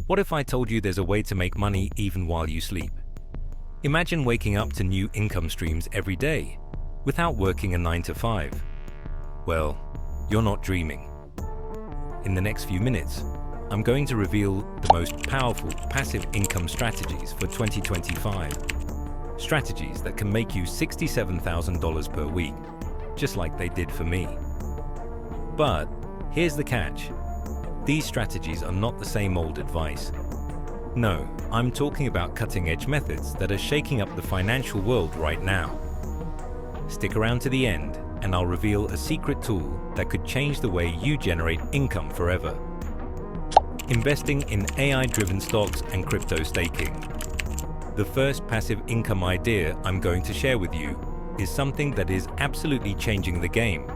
What if I told you there's a way to make money even while you sleep? Imagine waking up to new income streams every day without working a 9 to 5. Well, you're not dreaming. In the next few minutes, I'm going to reveal the most powerful passive income strategies for 2025. Strategies that can make you $67,000 per week, just like they did for me. But here's the catch. These strategies are not the same old advice. No, I'm talking about cutting-edge methods that are shaking up the financial world right now. Stick around to the end, and I'll reveal a secret tool that could change the way you generate income forever. Investing in AI-driven stocks and crypto staking. The first passive income idea I'm going to share with you is something that is absolutely changing the game.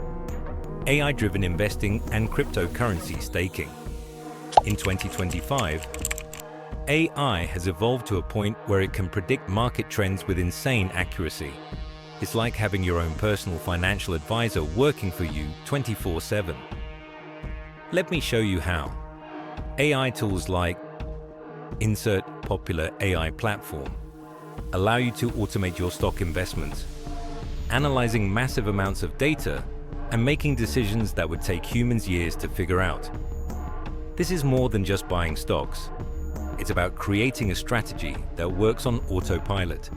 AI-driven investing and cryptocurrency staking. In 2025, AI has evolved to a point where it can predict market trends with insane accuracy. It's like having your own personal financial advisor working for you 24/7. Let me show you how. AI tools like Insert Popular AI Platform allow you to automate your stock investments, analyzing massive amounts of data and making decisions that would take humans years to figure out. This is more than just buying stocks. It's about creating a strategy that works on autopilot.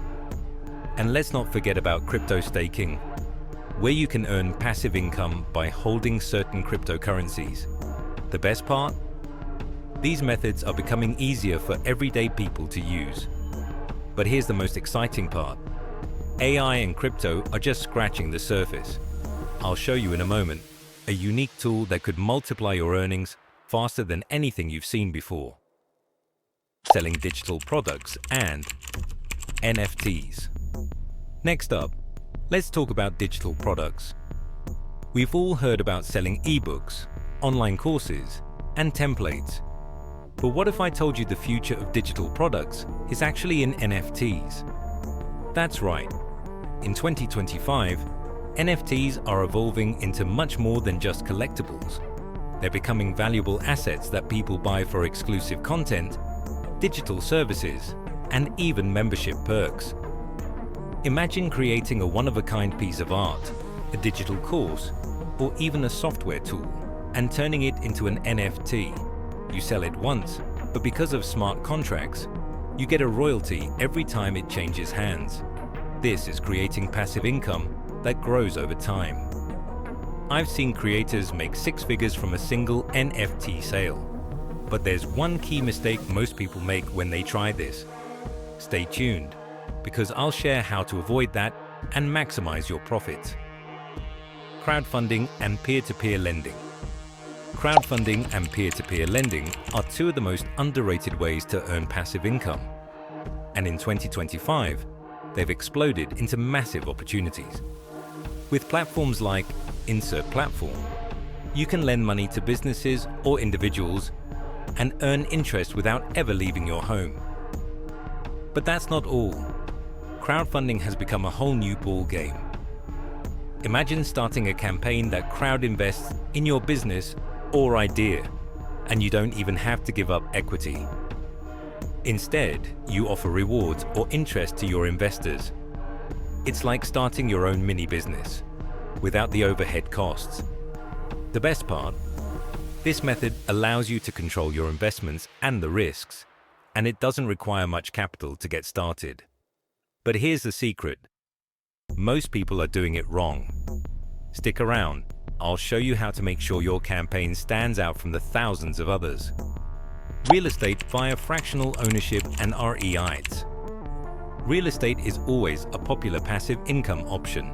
And let's not forget about crypto staking, where you can earn passive income by holding certain cryptocurrencies. The best part? These methods are becoming easier for everyday people to use. But here's the most exciting part. AI and crypto are just scratching the surface. I'll show you in a moment a unique tool that could multiply your earnings faster than anything you've seen before. Selling digital products and NFTs. Next up, let's talk about digital products. We've all heard about selling ebooks, online courses, and templates. But what if I told you the future of digital products is actually in NFTs? That's right. In 2025, NFTs are evolving into much more than just collectibles. They're becoming valuable assets that people buy for exclusive content, digital services, and even membership perks. Imagine creating a one-of-a-kind piece of art, a digital course, or even a software tool, and turning it into an NFT. You sell it once, but because of smart contracts, you get a royalty every time it changes hands. This is creating passive income that grows over time. I've seen creators make 6 figures from a single NFT sale. But there's one key mistake most people make when they try this. Stay tuned, because I'll share how to avoid that and maximize your profits. Crowdfunding and peer-to-peer lending. Crowdfunding and peer-to-peer lending are two of the most underrated ways to earn passive income. And in 2025, they've exploded into massive opportunities. With platforms like Insert Platform, you can lend money to businesses or individuals and earn interest without ever leaving your home. But that's not all. Crowdfunding has become a whole new ball game. Imagine starting a campaign that crowd invests in your business or idea, and you don't even have to give up equity. Instead, you offer rewards or interest to your investors. It's like starting your own mini business, without the overhead costs. The best part? This method allows you to control your investments and the risks, and it doesn't require much capital to get started. But here's the secret. Most people are doing it wrong. Stick around. I'll show you how to make sure your campaign stands out from the thousands of others. Real estate via fractional ownership and REITs. Real estate is always a popular passive income option.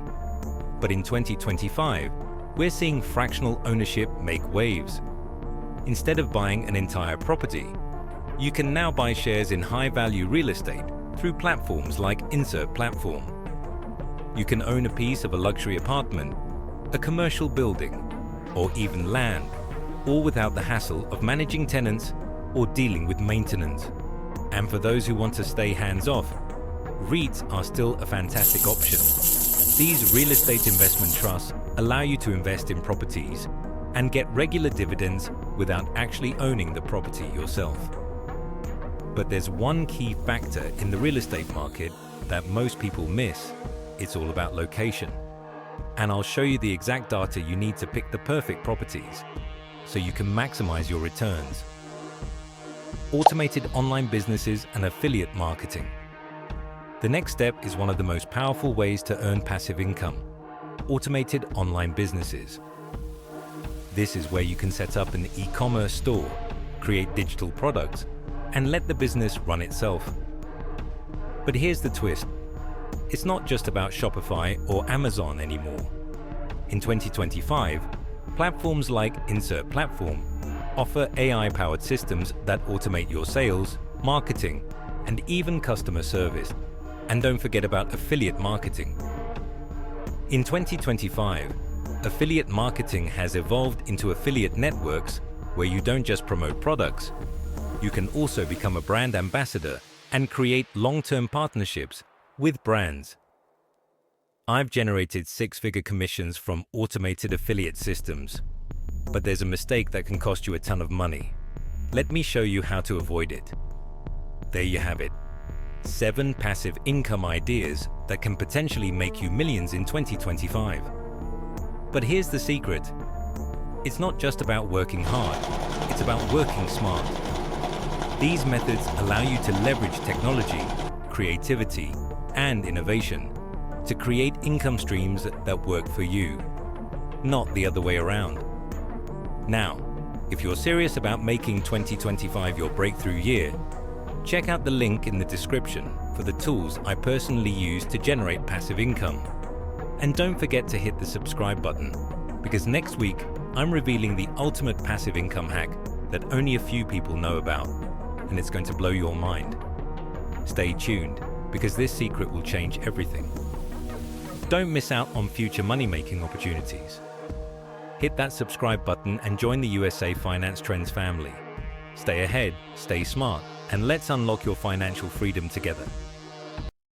But in 2025, we're seeing fractional ownership make waves. Instead of buying an entire property, you can now buy shares in high-value real estate through platforms like Insert Platform. You can own a piece of a luxury apartment, a commercial building, or even land, all without the hassle of managing tenants or dealing with maintenance. And for those who want to stay hands-off, REITs are still a fantastic option. These real estate investment trusts allow you to invest in properties and get regular dividends without actually owning the property yourself. But there's one key factor in the real estate market that most people miss. It's all about location. And I'll show you the exact data you need to pick the perfect properties so you can maximize your returns. Automated online businesses and affiliate marketing. The next step is one of the most powerful ways to earn passive income: automated online businesses. This is where you can set up an e-commerce store, create digital products, and let the business run itself. But here's the twist. It's not just about Shopify or Amazon anymore. In 2025, platforms like Insert Platform offer AI-powered systems that automate your sales, marketing, and even customer service. And don't forget about affiliate marketing. In 2025, affiliate marketing has evolved into affiliate networks where you don't just promote products, you can also become a brand ambassador and create long-term partnerships with brands. I've generated six-figure commissions from automated affiliate systems, but there's a mistake that can cost you a ton of money. Let me show you how to avoid it. There you have it. 7 passive income ideas that can potentially make you millions in 2025. But here's the secret. It's not just about working hard, it's about working smart. These methods allow you to leverage technology, creativity, and innovation to create income streams that work for you, not the other way around. Now, if you're serious about making 2025 your breakthrough year, check out the link in the description for the tools I personally use to generate passive income. And don't forget to hit the subscribe button, because next week I'm revealing the ultimate passive income hack that only a few people know about, and it's going to blow your mind. Stay tuned, because this secret will change everything. Don't miss out on future money-making opportunities. Hit that subscribe button and join the USA Finance Trends family. Stay ahead, stay smart, and let's unlock your financial freedom together.